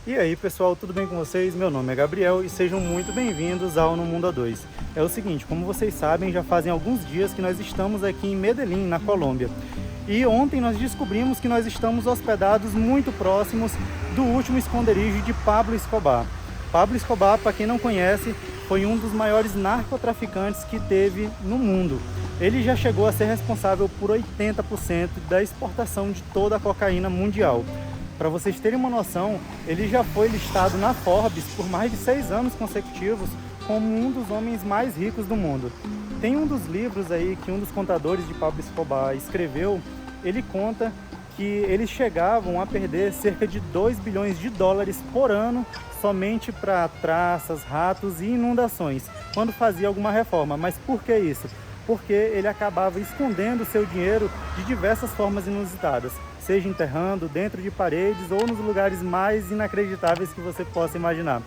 E aí pessoal, tudo bem com vocês? Meu nome é Gabriel e sejam muito bem-vindos ao No Mundo A2. É o seguinte, como vocês sabem, já fazem alguns dias que nós estamos aqui em Medellín, na Colômbia. E ontem nós descobrimos que nós estamos hospedados muito próximos do último esconderijo de Pablo Escobar. Pablo Escobar, para quem não conhece, foi um dos maiores narcotraficantes que teve no mundo. Ele já chegou a ser responsável por 80% da exportação de toda a cocaína mundial. Para vocês terem uma noção, ele já foi listado na Forbes por mais de 6 anos consecutivos como um dos homens mais ricos do mundo. Tem um dos livros aí que um dos contadores de Pablo Escobar escreveu, ele conta que eles chegavam a perder cerca de 2 bilhões de dólares por ano somente para traças, ratos e inundações, quando fazia alguma reforma. Mas por que isso? Porque ele acabava escondendo seu dinheiro de diversas formas inusitadas, seja enterrando dentro de paredes ou nos lugares mais inacreditáveis que você possa imaginar.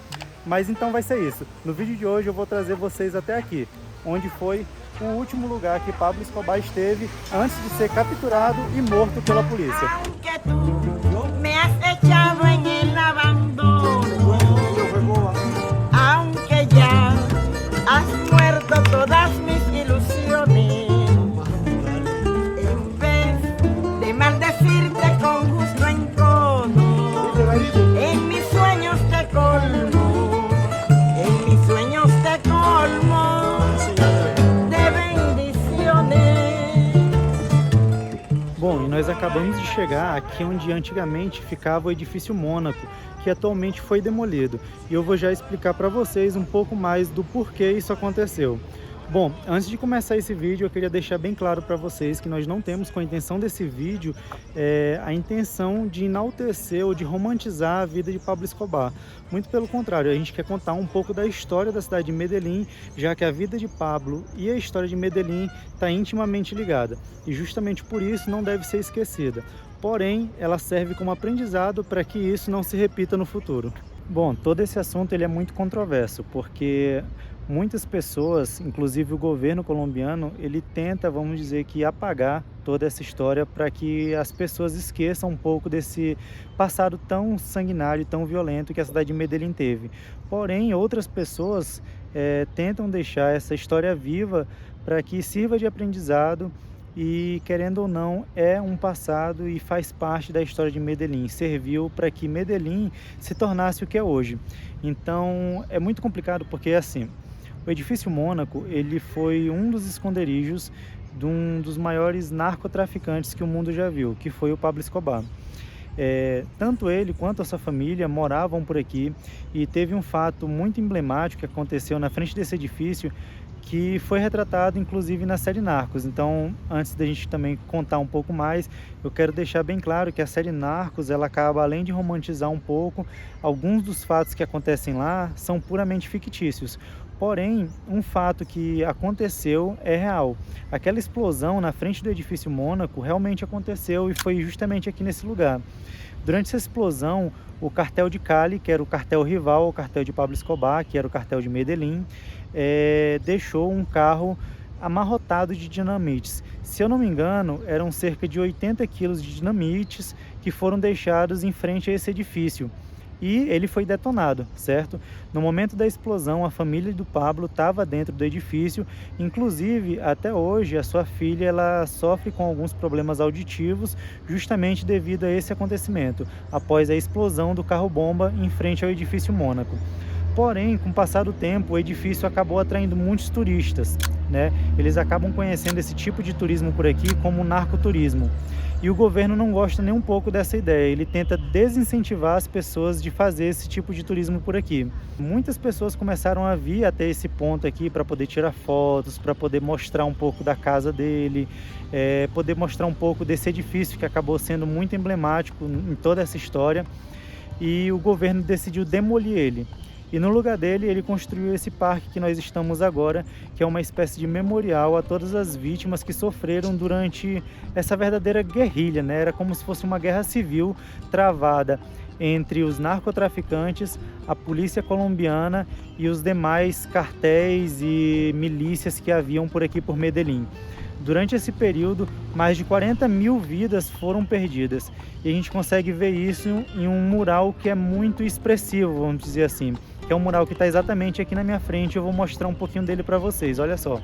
Mas então vai ser isso. No vídeo de hoje eu vou trazer vocês até aqui, onde foi o último lugar que Pablo Escobar esteve antes de ser capturado e morto pela polícia. Bom, e nós acabamos de chegar aqui onde antigamente ficava o edifício Mônaco, que atualmente foi demolido. E eu vou já explicar para vocês um pouco mais do porquê isso aconteceu. Bom, antes de começar esse vídeo, eu queria deixar bem claro para vocês que nós não temos com a intenção desse vídeo a intenção de enaltecer ou de romantizar a vida de Pablo Escobar. Muito pelo contrário, a gente quer contar um pouco da história da cidade de Medellín, já que a vida de Pablo e a história de Medellín está intimamente ligada. E justamente por isso não deve ser esquecida. Porém, ela serve como aprendizado para que isso não se repita no futuro. Bom, todo esse assunto ele é muito controverso, porque muitas pessoas, inclusive o governo colombiano, ele tenta, vamos dizer que, apagar toda essa história para que as pessoas esqueçam um pouco desse passado tão sanguinário e tão violento que a cidade de Medellín teve. Porém, outras pessoas tentam deixar essa história viva para que sirva de aprendizado e, querendo ou não, é um passado e faz parte da história de Medellín. Serviu para que Medellín se tornasse o que é hoje. Então, é muito complicado porque, assim, o edifício Mônaco, ele foi um dos esconderijos de um dos maiores narcotraficantes que o mundo já viu, que foi o Pablo Escobar. Tanto ele quanto a sua família moravam por aqui e teve um fato muito emblemático que aconteceu na frente desse edifício, que foi retratado inclusive na série Narcos. Então, antes da gente também contar um pouco mais, eu quero deixar bem claro que a série Narcos, ela acaba, além de romantizar um pouco, alguns dos fatos que acontecem lá são puramente fictícios. Porém, um fato que aconteceu é real. Aquela explosão na frente do edifício Mônaco realmente aconteceu e foi justamente aqui nesse lugar. Durante essa explosão, o cartel de Cali, que era o cartel rival ao cartel de Pablo Escobar, que era o cartel de Medellín, deixou um carro amarrotado de dinamites. Se eu não me engano, eram cerca de 80 quilos de dinamites que foram deixados em frente a esse edifício. E ele foi detonado, certo? No momento da explosão, a família do Pablo estava dentro do edifício. Inclusive, até hoje, a sua filha ela sofre com alguns problemas auditivos, justamente devido a esse acontecimento, após a explosão do carro-bomba em frente ao edifício Mônaco. Porém, com o passar do tempo, o edifício acabou atraindo muitos turistas, né? Eles acabam conhecendo esse tipo de turismo por aqui como narcoturismo. E o governo não gosta nem um pouco dessa ideia, ele tenta desincentivar as pessoas de fazer esse tipo de turismo por aqui. Muitas pessoas começaram a vir até esse ponto aqui para poder tirar fotos, para poder mostrar um pouco da casa dele, poder mostrar um pouco desse edifício que acabou sendo muito emblemático em toda essa história. E o governo decidiu demolir ele. E no lugar dele, ele construiu esse parque que nós estamos agora, que é uma espécie de memorial a todas as vítimas que sofreram durante essa verdadeira guerrilha, né? Era como se fosse uma guerra civil travada entre os narcotraficantes, a polícia colombiana e os demais cartéis e milícias que haviam por aqui por Medellín. Durante esse período, mais de 40 mil vidas foram perdidas. E a gente consegue ver isso em um mural que é muito expressivo, vamos dizer assim. Que é um mural que está exatamente aqui na minha frente. Eu vou mostrar um pouquinho dele para vocês, olha só.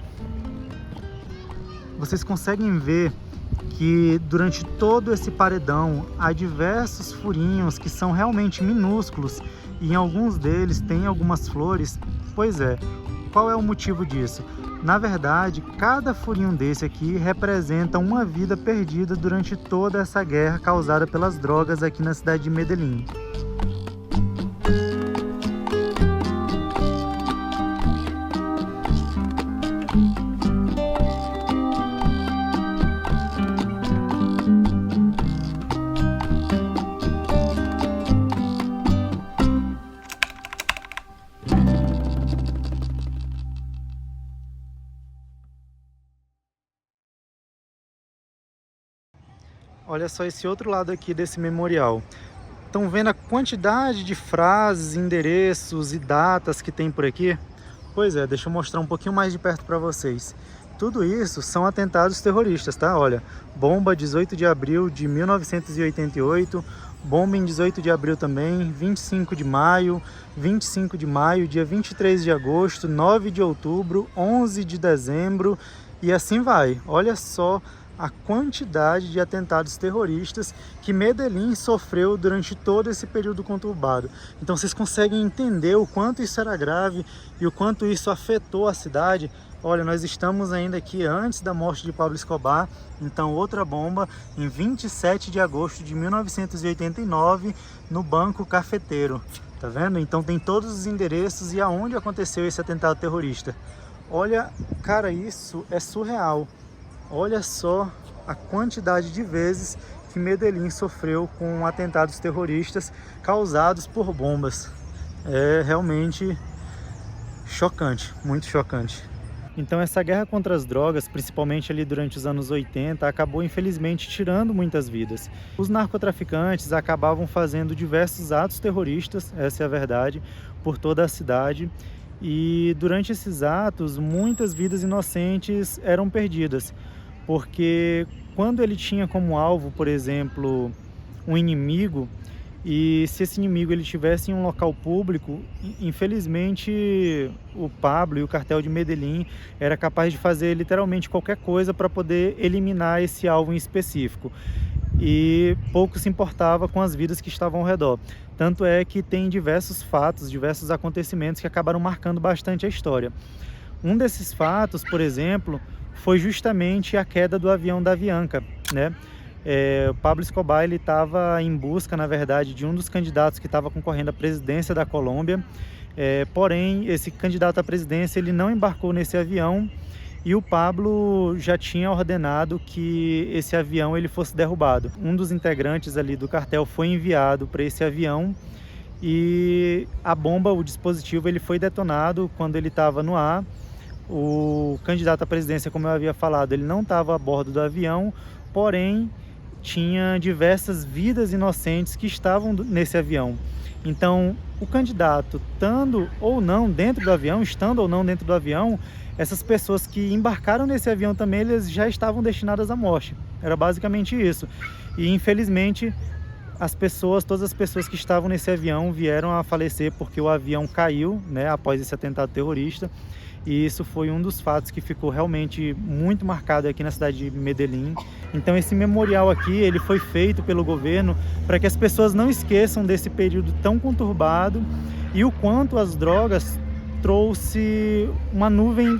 Vocês conseguem ver que durante todo esse paredão há diversos furinhos que são realmente minúsculos e em alguns deles tem algumas flores. Pois é, qual é o motivo disso? Na verdade, cada furinho desse aqui representa uma vida perdida durante toda essa guerra causada pelas drogas aqui na cidade de Medellín. Olha só esse outro lado aqui desse memorial. Estão vendo a quantidade de frases, endereços e datas que tem por aqui? Pois é, deixa eu mostrar um pouquinho mais de perto para vocês. Tudo isso são atentados terroristas, tá? Olha, bomba 18 de abril de 1988, bomba em 18 de abril também, 25 de maio, dia 23 de agosto, 9 de outubro, 11 de dezembro e assim vai. Olha só a quantidade de atentados terroristas que Medellín sofreu durante todo esse período conturbado. Então vocês conseguem entender o quanto isso era grave e o quanto isso afetou a cidade. Olha, nós estamos ainda aqui antes da morte de Pablo Escobar, então outra bomba em 27 de agosto de 1989 no Banco Cafeteiro, tá vendo? Então tem todos os endereços e aonde aconteceu esse atentado terrorista. Olha, cara, isso é surreal. Olha só a quantidade de vezes que Medellín sofreu com atentados terroristas causados por bombas. É realmente chocante, muito chocante. Então essa guerra contra as drogas, principalmente ali durante os anos 80, acabou infelizmente tirando muitas vidas. Os narcotraficantes acabavam fazendo diversos atos terroristas, essa é a verdade, por toda a cidade. E durante esses atos, muitas vidas inocentes eram perdidas, porque quando ele tinha como alvo, por exemplo, um inimigo, e se esse inimigo ele estivesse em um local público, infelizmente o Pablo e o cartel de Medellín era capaz de fazer literalmente qualquer coisa para poder eliminar esse alvo em específico. E pouco se importava com as vidas que estavam ao redor. Tanto é que tem diversos fatos, diversos acontecimentos que acabaram marcando bastante a história. Um desses fatos, por exemplo, foi justamente a queda do avião da Avianca, né? O Pablo Escobar ele estava em busca, na verdade, de um dos candidatos que estava concorrendo à presidência da Colômbia. Porém, esse candidato à presidência ele não embarcou nesse avião e o Pablo já tinha ordenado que esse avião ele fosse derrubado. Um dos integrantes ali do cartel foi enviado para esse avião e a bomba, o dispositivo, ele foi detonado quando ele estava no ar. O candidato à presidência, como eu havia falado, ele não estava a bordo do avião, porém tinha diversas vidas inocentes que estavam nesse avião. Então, o candidato, estando ou não dentro do avião, essas pessoas que embarcaram nesse avião também, eles já estavam destinadas à morte. Era basicamente isso. E, infelizmente, todas as pessoas que estavam nesse avião vieram a falecer porque o avião caiu, né, após esse atentado terrorista. E isso foi um dos fatos que ficou realmente muito marcado aqui na cidade de Medellín. Então esse memorial aqui, ele foi feito pelo governo para que as pessoas não esqueçam desse período tão conturbado e o quanto as drogas trouxe uma nuvem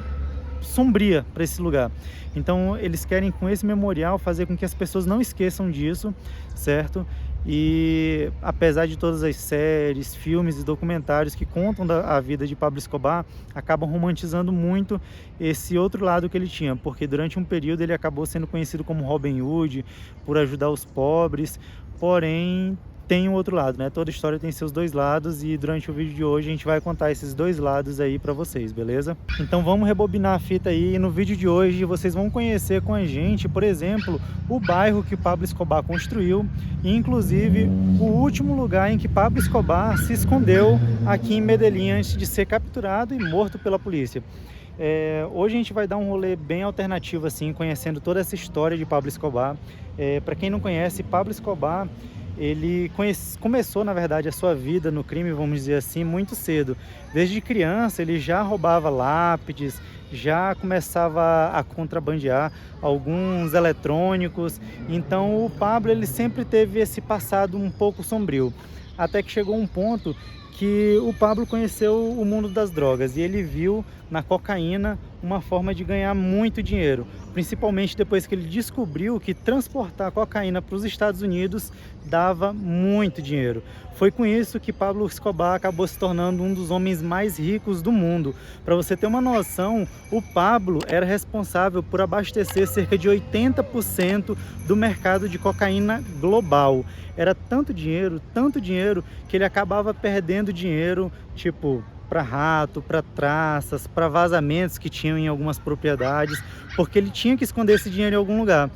sombria para esse lugar. Então eles querem com esse memorial fazer com que as pessoas não esqueçam disso, certo? E apesar de todas as séries, filmes e documentários que contam a vida de Pablo Escobar, acabam romantizando muito esse outro lado que ele tinha, porque durante um período ele acabou sendo conhecido como Robin Hood, por ajudar os pobres, porém tem um outro lado, né? Toda história tem seus dois lados e durante o vídeo de hoje a gente vai contar esses dois lados aí pra vocês, beleza? Então vamos rebobinar a fita aí e no vídeo de hoje vocês vão conhecer com a gente, por exemplo, o bairro que Pablo Escobar construiu e inclusive o último lugar em que Pablo Escobar se escondeu aqui em Medellín antes de ser capturado e morto pela polícia. Hoje a gente vai dar um rolê bem alternativo, assim, conhecendo toda essa história de Pablo Escobar. Para quem não conhece, Pablo Escobar, ele começou, na verdade, a sua vida no crime, vamos dizer assim, muito cedo. Desde criança, ele já roubava lápides, já começava a contrabandear alguns eletrônicos. Então, o Pablo, ele sempre teve esse passado um pouco sombrio. Até que chegou um ponto que o Pablo conheceu o mundo das drogas e ele viu na cocaína uma forma de ganhar muito dinheiro, principalmente depois que ele descobriu que transportar cocaína para os Estados Unidos dava muito dinheiro. Foi com isso que Pablo Escobar acabou se tornando um dos homens mais ricos do mundo. Para você ter uma noção, o Pablo era responsável por abastecer cerca de 80% do mercado de cocaína global. Era tanto dinheiro, que ele acabava perdendo dinheiro, tipo, para rato, para traças, para vazamentos que tinham em algumas propriedades, porque ele tinha que esconder esse dinheiro em algum lugar.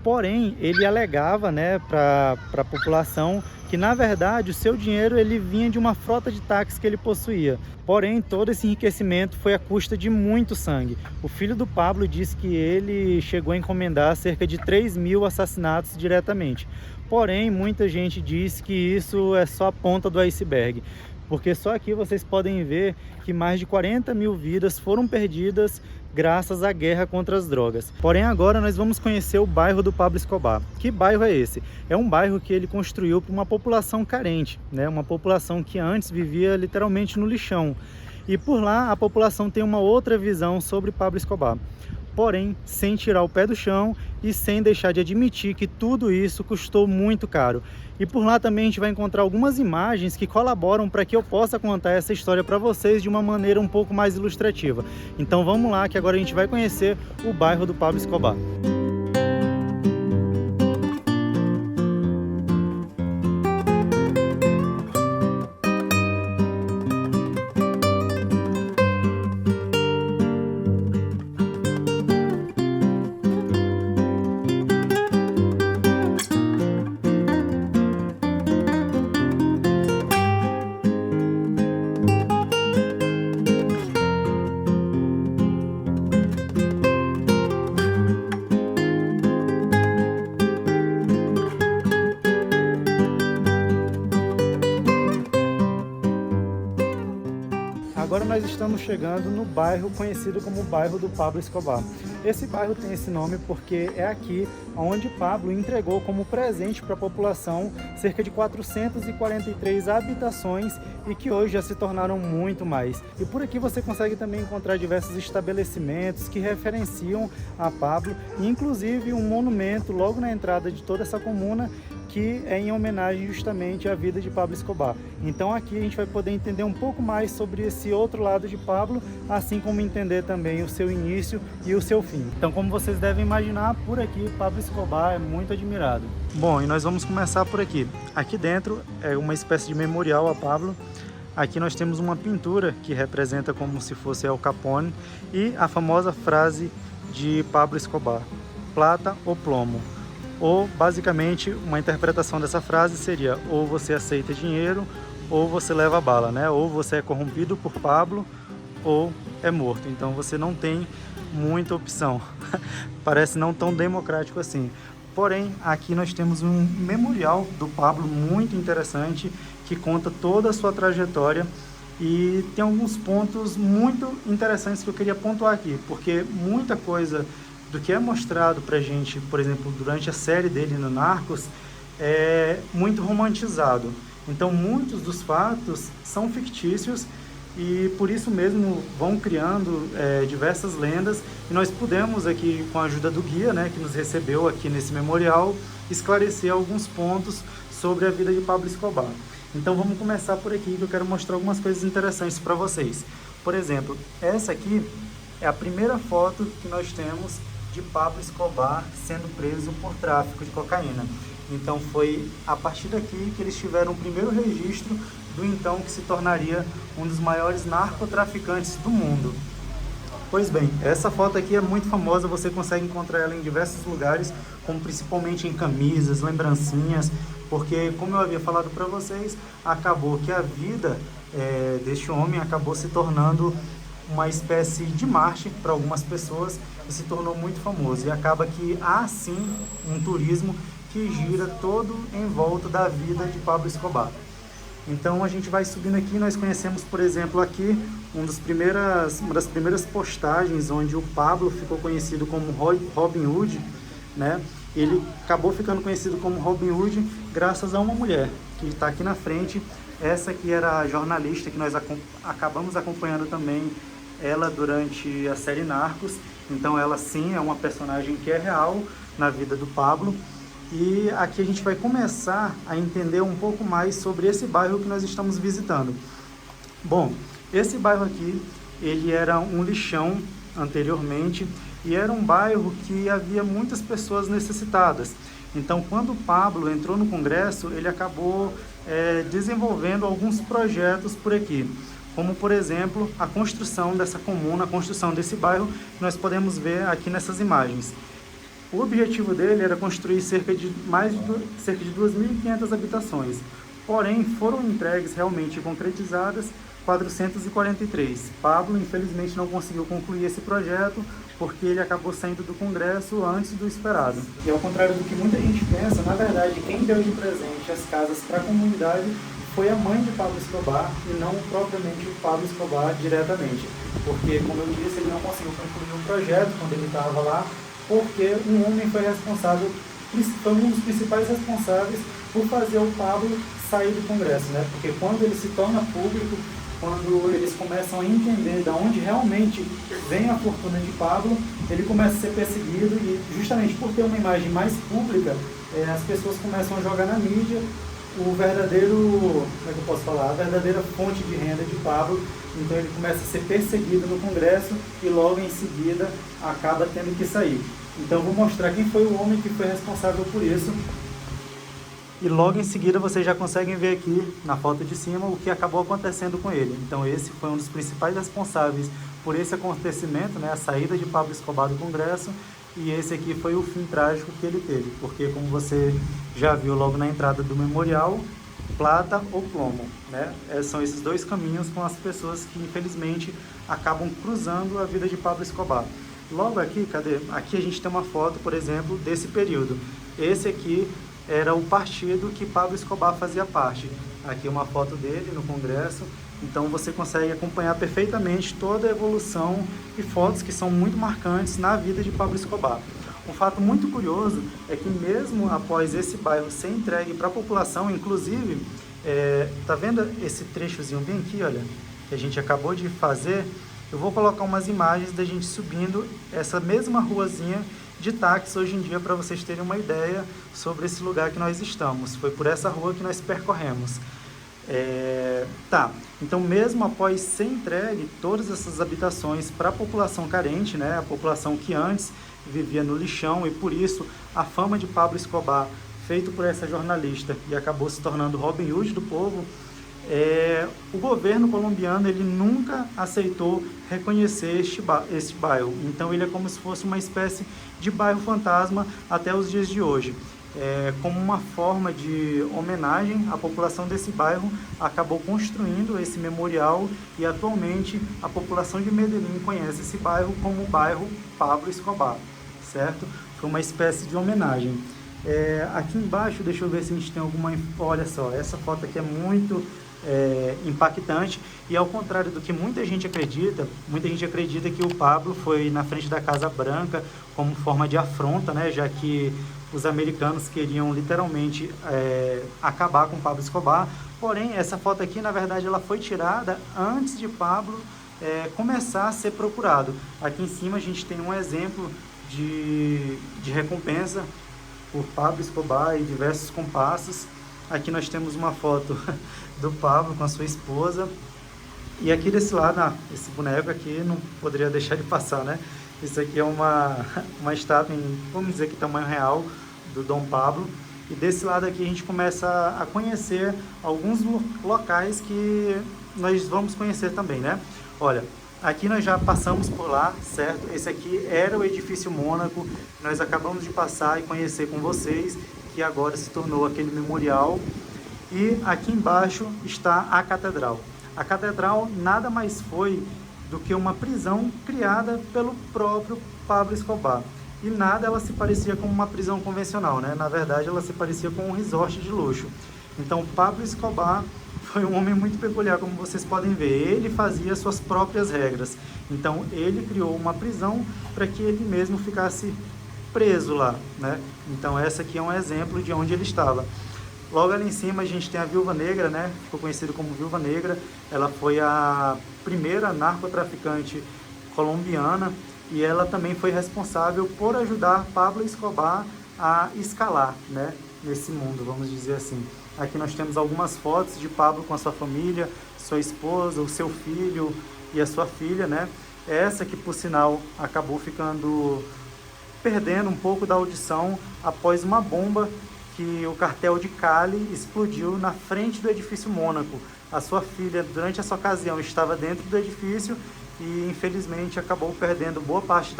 Porém, ele alegava, né, para a população que, na verdade, o seu dinheiro ele vinha de uma frota de táxis que ele possuía. Porém, todo esse enriquecimento foi à custa de muito sangue. O filho do Pablo disse que ele chegou a encomendar cerca de 3.000 assassinatos diretamente. Porém, muita gente diz que isso é só a ponta do iceberg, porque só aqui vocês podem ver que mais de 40.000 vidas foram perdidas graças à guerra contra as drogas. Porém, agora nós vamos conhecer o bairro do Pablo Escobar. Que bairro é esse? É um bairro que ele construiu para uma população carente, né? Uma população que antes vivia literalmente no lixão. E por lá a população tem uma outra visão sobre Pablo Escobar. Porém, sem tirar o pé do chão e sem deixar de admitir que tudo isso custou muito caro. E por lá também a gente vai encontrar algumas imagens que colaboram para que eu possa contar essa história para vocês de uma maneira um pouco mais ilustrativa. Então vamos lá, que agora a gente vai conhecer o bairro do Pablo Escobar. Agora nós estamos chegando no bairro conhecido como o bairro do Pablo Escobar. Esse bairro tem esse nome porque é aqui onde Pablo entregou como presente para a população cerca de 443 habitações e que hoje já se tornaram muito mais. E por aqui você consegue também encontrar diversos estabelecimentos que referenciam a Pablo, e inclusive um monumento logo na entrada de toda essa comuna que é em homenagem justamente à vida de Pablo Escobar. Então aqui a gente vai poder entender um pouco mais sobre esse outro lado de Pablo, assim como entender também o seu início e o seu fim. Então, como vocês devem imaginar, por aqui Pablo Escobar é muito admirado. Bom, e nós vamos começar por aqui. Aqui dentro é uma espécie de memorial a Pablo. Aqui nós temos uma pintura que representa como se fosse Al Capone e a famosa frase de Pablo Escobar: plata ou plomo. Ou, basicamente, uma interpretação dessa frase seria: ou você aceita dinheiro, ou você leva bala, né? Ou você é corrompido por Pablo, ou é morto. Então você não tem muita opção. Parece não tão democrático assim. Porém, aqui nós temos um memorial do Pablo muito interessante, que conta toda a sua trajetória e tem alguns pontos muito interessantes que eu queria pontuar aqui, porque muita coisa do que é mostrado pra gente, por exemplo, durante a série dele no Narcos, é muito romantizado. Então, muitos dos fatos são fictícios e por isso mesmo vão criando diversas lendas, e nós pudemos aqui, com a ajuda do guia, né, que nos recebeu aqui nesse memorial, esclarecer alguns pontos sobre a vida de Pablo Escobar. Então vamos começar por aqui, que eu quero mostrar algumas coisas interessantes para vocês. Por exemplo, essa aqui é a primeira foto que nós temos de Pablo Escobar sendo preso por tráfico de cocaína. Então foi a partir daqui que eles tiveram o primeiro registro do então que se tornaria um dos maiores narcotraficantes do mundo. Pois bem, essa foto aqui é muito famosa, você consegue encontrar ela em diversos lugares, como principalmente em camisas, lembrancinhas, porque, como eu havia falado para vocês, acabou que a vida deste homem acabou se tornando uma espécie de Marte para algumas pessoas e se tornou muito famoso. E acaba que há sim um turismo que gira todo em volta da vida de Pablo Escobar. Então a gente vai subindo aqui, nós conhecemos, por exemplo, aqui uma das primeiras postagens onde o Pablo ficou conhecido como Robin Hood, né? Ele acabou ficando conhecido como Robin Hood graças a uma mulher que está aqui na frente. Essa aqui era a jornalista que nós acabamos acompanhando também ela durante a série Narcos. Então ela sim é uma personagem que é real na vida do Pablo. E aqui a gente vai começar a entender um pouco mais sobre esse bairro que nós estamos visitando. Bom, esse bairro aqui, ele era um lixão anteriormente e era um bairro que havia muitas pessoas necessitadas. Então, quando o Pablo entrou no Congresso, ele acabou desenvolvendo alguns projetos por aqui, como, por exemplo, a construção dessa comuna, a construção desse bairro, que nós podemos ver aqui nessas imagens. O objetivo dele era construir cerca de 2.500 habitações, porém foram entregues realmente concretizadas 443. Pablo, infelizmente, não conseguiu concluir esse projeto porque ele acabou saindo do Congresso antes do esperado. E ao contrário do que muita gente pensa, na verdade, quem deu de presente as casas para a comunidade foi a mãe de Pablo Escobar e não propriamente o Pablo Escobar diretamente. Porque, como eu disse, ele não conseguiu concluir o projeto quando ele estava lá, porque um homem foi um dos principais responsáveis por fazer o Pablo sair do Congresso, né? Porque quando ele se torna público, quando eles começam a entender de onde realmente vem a fortuna de Pablo, ele começa a ser perseguido e justamente por ter uma imagem mais pública, as pessoas começam a jogar na mídia o verdadeiro, como é que eu posso falar, a verdadeira fonte de renda de Pablo. Então ele começa a ser perseguido no Congresso e logo em seguida acaba tendo que sair. Então vou mostrar quem foi o homem que foi responsável por isso. E logo em seguida vocês já conseguem ver aqui na foto de cima o que acabou acontecendo com ele. Então esse foi um dos principais responsáveis por esse acontecimento, né, a saída de Pablo Escobar do Congresso. E esse aqui foi o fim trágico que ele teve, porque como você já viu logo na entrada do memorial, plata ou plomo, né? São esses dois caminhos com as pessoas que infelizmente acabam cruzando a vida de Pablo Escobar. Logo aqui, cadê? Aqui a gente tem uma foto, por exemplo, desse período. Esse aqui era o partido que Pablo Escobar fazia parte. Aqui uma foto dele no Congresso. Então você consegue acompanhar perfeitamente toda a evolução e fotos que são muito marcantes na vida de Pablo Escobar. Um fato muito curioso é que mesmo após esse bairro ser entregue para a população, inclusive, tá vendo esse trechozinho bem aqui, olha, que a gente acabou de fazer? Eu vou colocar umas imagens da gente subindo essa mesma ruazinha de táxi hoje em dia para vocês terem uma ideia sobre esse lugar que nós estamos. Foi por essa rua que nós percorremos. Então mesmo após ser entregue todas essas habitações para a população carente, né, a população que antes vivia no lixão, e por isso a fama de Pablo Escobar, feito por essa jornalista e acabou se tornando Robin Hood do povo, o governo colombiano ele nunca aceitou reconhecer este bairro. Então ele é como se fosse uma espécie de bairro fantasma até os dias de hoje. Como uma forma de homenagem, a população desse bairro acabou construindo esse memorial e atualmente a população de Medellín conhece esse bairro como o bairro Pablo Escobar, certo? Foi uma espécie de homenagem. Aqui embaixo, deixa eu ver se a gente tem alguma... Olha só, essa foto aqui é muito impactante e ao contrário do que muita gente acredita que o Pablo foi na frente da Casa Branca como forma de afronta, né? Já que os americanos queriam literalmente acabar com Pablo Escobar. Porém, essa foto aqui, na verdade, ela foi tirada antes de Pablo começar a ser procurado. Aqui em cima a gente tem um exemplo de recompensa por Pablo Escobar e diversos compassos. Aqui nós temos uma foto do Pablo com a sua esposa. E aqui desse lado, esse boneco aqui não poderia deixar de passar, né? Isso aqui é uma estátua em, vamos dizer que tamanho real, do Dom Pablo. E desse lado aqui a gente começa a conhecer alguns locais que nós vamos conhecer também, né? Olha, aqui nós já passamos por lá, certo? Esse aqui era o edifício Mônaco, nós acabamos de passar e conhecer com vocês, que agora se tornou aquele memorial. E aqui embaixo está a catedral. A catedral nada mais foi do que uma prisão criada pelo próprio Pablo Escobar. E nada ela se parecia com uma prisão convencional, né? Na verdade, ela se parecia com um resort de luxo. Então, Pablo Escobar foi um homem muito peculiar, como vocês podem ver. Ele fazia suas próprias regras. Então, ele criou uma prisão para que ele mesmo ficasse preso lá, né? Então, essa aqui é um exemplo de onde ele estava. Logo ali em cima a gente tem a Viúva Negra, né? Ficou conhecido como Viúva Negra. Ela foi a primeira narcotraficante colombiana e ela também foi responsável por ajudar Pablo Escobar a escalar, né? Nesse mundo, vamos dizer assim. Aqui nós temos algumas fotos de Pablo com a sua família, sua esposa, o seu filho e a sua filha, né? Essa que, por sinal, acabou perdendo um pouco da audição após uma bomba que o cartel de Cali explodiu na frente do edifício Mônaco. A sua filha, durante essa ocasião, estava dentro do edifício e, infelizmente, acabou perdendo boa parte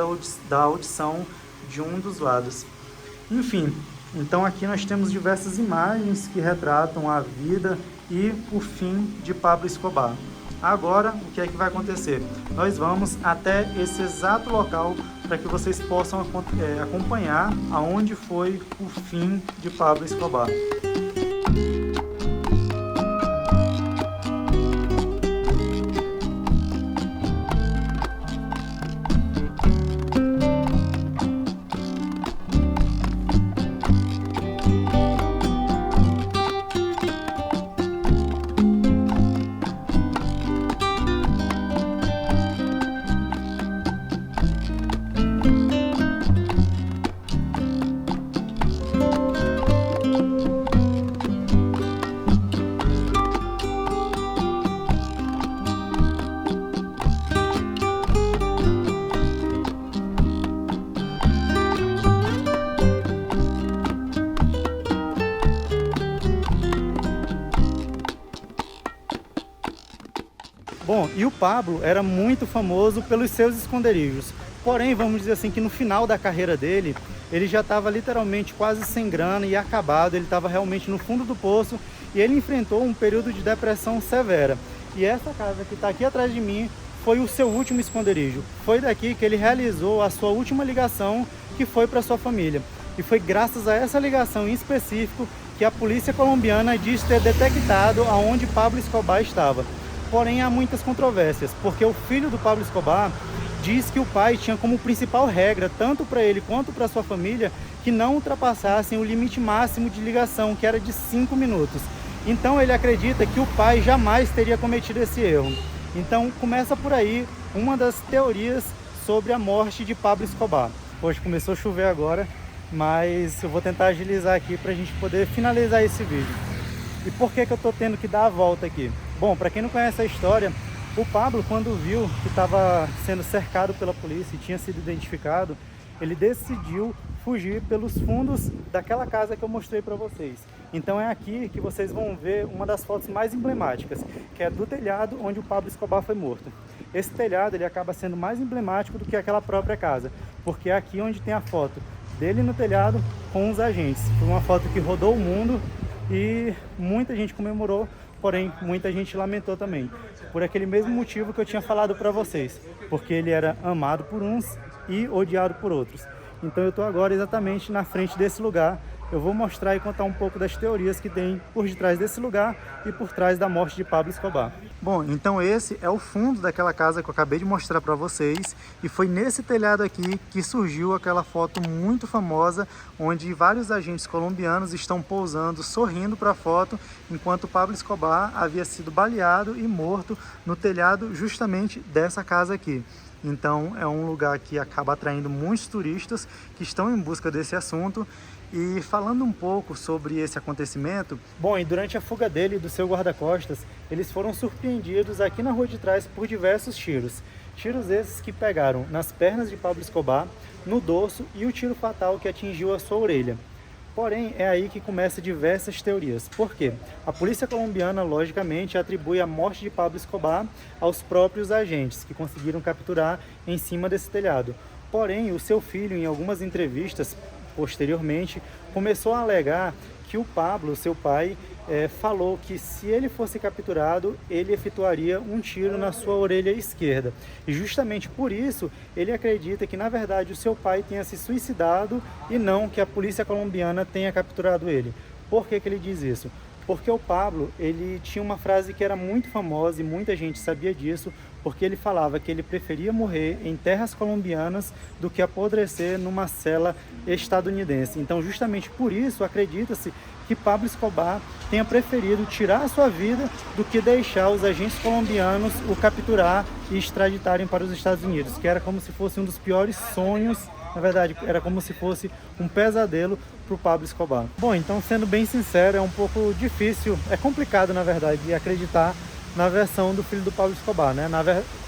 da audição de um dos lados. Enfim, então aqui nós temos diversas imagens que retratam a vida e o fim de Pablo Escobar. Agora, o que é que vai acontecer? Nós vamos até esse exato local para que vocês possam acompanhar aonde foi o fim de Pablo Escobar. Bom, e o Pablo era muito famoso pelos seus esconderijos. Porém, vamos dizer assim que no final da carreira dele, ele já estava literalmente quase sem grana e acabado, ele estava realmente no fundo do poço e ele enfrentou um período de depressão severa. E essa casa que está aqui atrás de mim foi o seu último esconderijo. Foi daqui que ele realizou a sua última ligação, que foi para sua família. E foi graças a essa ligação em específico que a polícia colombiana diz ter detectado aonde Pablo Escobar estava. Porém, há muitas controvérsias, porque o filho do Pablo Escobar diz que o pai tinha como principal regra, tanto para ele quanto para sua família, que não ultrapassassem o limite máximo de ligação, que era de 5 minutos. Então ele acredita que o pai jamais teria cometido esse erro. Então começa por aí uma das teorias sobre a morte de Pablo Escobar. Hoje começou a chover agora, mas eu vou tentar agilizar aqui para a gente poder finalizar esse vídeo. E por que eu estou tendo que dar a volta aqui? Bom, para quem não conhece a história, o Pablo, quando viu que estava sendo cercado pela polícia e tinha sido identificado, ele decidiu fugir pelos fundos daquela casa que eu mostrei para vocês. Então é aqui que vocês vão ver uma das fotos mais emblemáticas, que é do telhado onde o Pablo Escobar foi morto. Esse telhado ele acaba sendo mais emblemático do que aquela própria casa, porque é aqui onde tem a foto dele no telhado com os agentes. Foi uma foto que rodou o mundo e muita gente comemorou, porém muita gente lamentou também, por aquele mesmo motivo que eu tinha falado para vocês, porque ele era amado por uns e odiado por outros. Então eu estou agora exatamente na frente desse lugar. Eu vou mostrar e contar um pouco das teorias que tem por detrás desse lugar e por trás da morte de Pablo Escobar. Bom, então esse é o fundo daquela casa que eu acabei de mostrar para vocês, e foi nesse telhado aqui que surgiu aquela foto muito famosa, onde vários agentes colombianos estão pousando, sorrindo para a foto, enquanto Pablo Escobar havia sido baleado e morto no telhado justamente dessa casa aqui. Então é um lugar que acaba atraindo muitos turistas que estão em busca desse assunto. E falando um pouco sobre esse acontecimento, bom, e durante a fuga dele e do seu guarda-costas, eles foram surpreendidos aqui na rua de trás por diversos tiros. Tiros esses que pegaram nas pernas de Pablo Escobar, no dorso e o tiro fatal que atingiu a sua orelha. Porém, é aí que começam diversas teorias. Por quê? A polícia colombiana, logicamente, atribui a morte de Pablo Escobar aos próprios agentes, que conseguiram capturar em cima desse telhado. Porém, o seu filho, em algumas entrevistas, posteriormente, começou a alegar que o Pablo, seu pai, falou que se ele fosse capturado, ele efetuaria um tiro na sua orelha esquerda. E justamente por isso, ele acredita que, na verdade, o seu pai tenha se suicidado e não que a polícia colombiana tenha capturado ele. Por que que ele diz isso? Porque o Pablo, ele tinha uma frase que era muito famosa e muita gente sabia disso, porque ele falava que ele preferia morrer em terras colombianas do que apodrecer numa cela estadunidense. Então, justamente por isso, acredita-se que Pablo Escobar tenha preferido tirar a sua vida do que deixar os agentes colombianos o capturar e extraditarem para os Estados Unidos, que era como se fosse um dos piores sonhos. Na verdade, era como se fosse um pesadelo para o Pablo Escobar. Bom, então, sendo bem sincero, é um pouco difícil, é complicado, na verdade, acreditar na versão do filho do Pablo Escobar, né?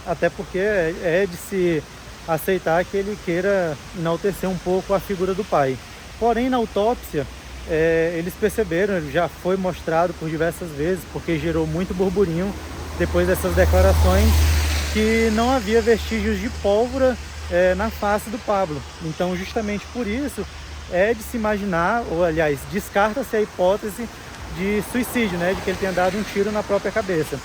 Até porque é de se aceitar que ele queira enaltecer um pouco a figura do pai. Porém, na autópsia, eles perceberam, ele já foi mostrado por diversas vezes, porque gerou muito burburinho depois dessas declarações, que não havia vestígios de pólvora na face do Pablo. Então, justamente por isso, é de se imaginar, ou aliás, descarta-se a hipótese de suicídio, né? De que ele tenha dado um tiro na própria cabeça.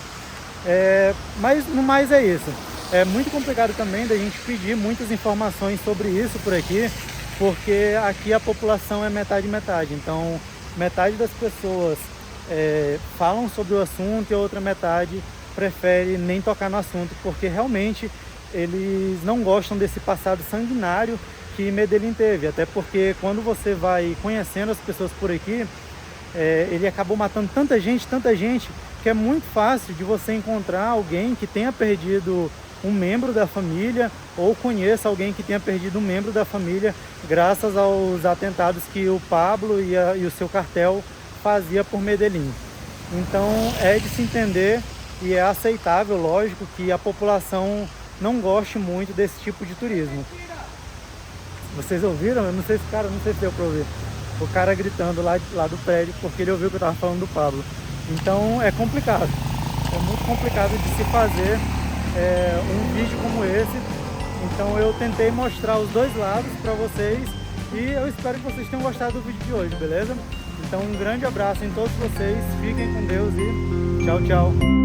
Mas no mais é isso. É muito complicado também da gente pedir muitas informações sobre isso por aqui, porque aqui a população é metade-metade. Então, metade das pessoas falam sobre o assunto e a outra metade prefere nem tocar no assunto, porque realmente eles não gostam desse passado sanguinário que Medellín teve. Até porque quando você vai conhecendo as pessoas por aqui, ele acabou matando tanta gente, que é muito fácil de você encontrar alguém que tenha perdido um membro da família ou conheça alguém que tenha perdido um membro da família graças aos atentados que o Pablo e o seu cartel fazia por Medellín. Então é de se entender e é aceitável, lógico, que a população não goste muito desse tipo de turismo. Vocês ouviram? Eu não sei se deu para ouvir. O cara gritando lá do prédio, porque ele ouviu que eu estava falando do Pablo. Então é complicado. É muito complicado de se fazer um vídeo como esse. Então eu tentei mostrar os dois lados para vocês e eu espero que vocês tenham gostado do vídeo de hoje, beleza? Então um grande abraço em todos vocês, fiquem com Deus e tchau, tchau!